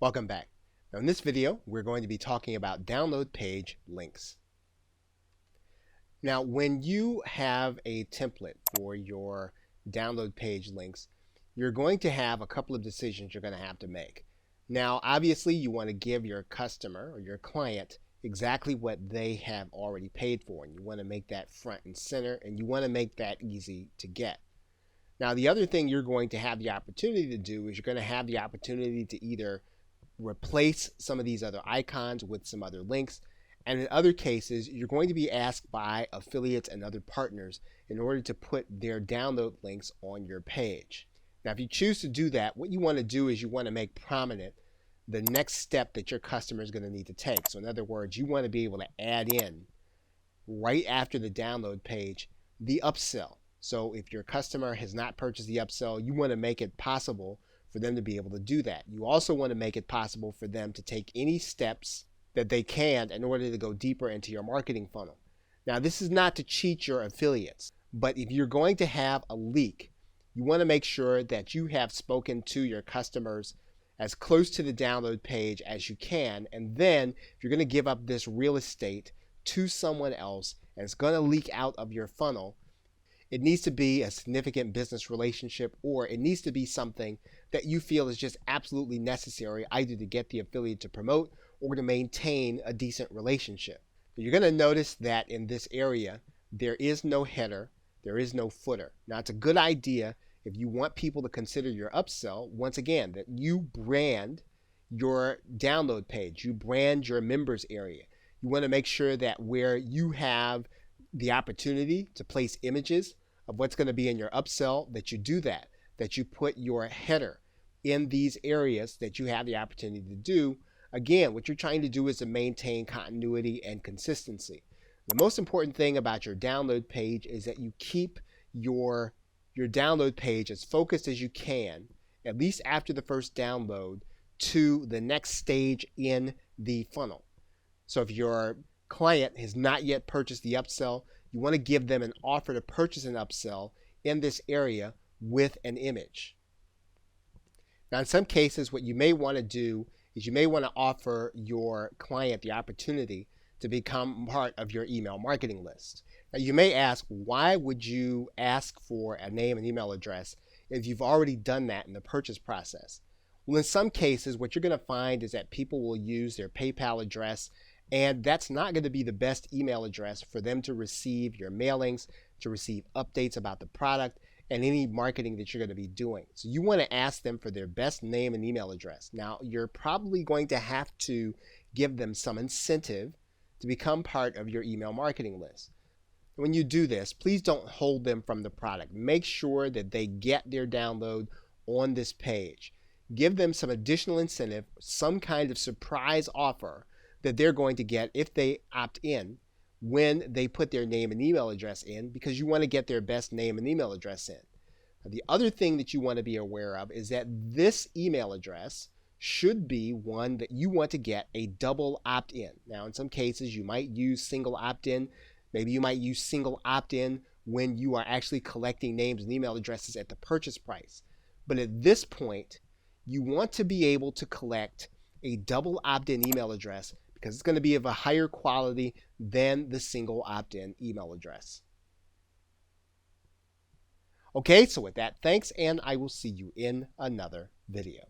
Welcome back. Now in this video, we're going to be talking about download page links. Now when you have a template for your download page links, you're going to have a couple of decisions you're going to have to make. Now obviously you want to give your customer or your client exactly what they have already paid for, and you want to make that front and center, and you want to make that easy to get. Now the other thing you're going to have the opportunity to do is you're going to have the opportunity to either replace some of these other icons with some other links, and in other cases you're going to be asked by affiliates and other partners in order to put their download links on your page. Now if you choose to do that, what you want to do is you want to make prominent the next step that your customer is going to need to take. So in other words, you want to be able to add in right after the download page the upsell. So if your customer has not purchased the upsell, you want to make it possible for them to be able to do that. You also want to make it possible for them to take any steps that they can in order to go deeper into your marketing funnel. Now this is not to cheat your affiliates, but if you're going to have a leak, you want to make sure that you have spoken to your customers as close to the download page as you can, and then if you're going to give up this real estate to someone else and it's going to leak out of your funnel, it needs to be a significant business relationship, or it needs to be something that you feel is just absolutely necessary either to get the affiliate to promote or to maintain a decent relationship. You're going to notice that in this area there is no header, there is no footer. Now it's a good idea if you want people to consider your upsell, once again, that you brand your download page, you brand your members area. You want to make sure that where you have the opportunity to place images of what's going to be in your upsell, that you do that, that you put your header in these areas that you have the opportunity to do. Again, what you're trying to do is to maintain continuity and consistency. The most important thing about your download page is that you keep your download page as focused as you can, at least after the first download, to the next stage in the funnel. So if your client has not yet purchased the upsell, you want to give them an offer to purchase an upsell in this area with an image. Now in some cases what you may want to do is you may want to offer your client the opportunity to become part of your email marketing list. Now you may ask, why would you ask for a name and email address if you've already done that in the purchase process? Well, in some cases what you're going to find is that people will use their PayPal address, and that's not going to be the best email address for them to receive your mailings, to receive updates about the product, and any marketing that you're going to be doing. So you want to ask them for their best name and email address. Now you're probably going to have to give them some incentive to become part of your email marketing list. When you do this, please don't hold them from the product. Make sure that they get their download on this page. Give them some additional incentive, some kind of surprise offer that they're going to get if they opt in when they put their name and email address in, because you want to get their best name and email address in. Now, the other thing that you want to be aware of is that this email address should be one that you want to get a double opt-in. Now in some cases you might use single opt-in, maybe you might use single opt-in when you are actually collecting names and email addresses at the purchase price. But at this point you want to be able to collect a double opt-in email address because it's going to be of a higher quality than the single opt-in email address. Okay, so with that, thanks, and I will see you in another video.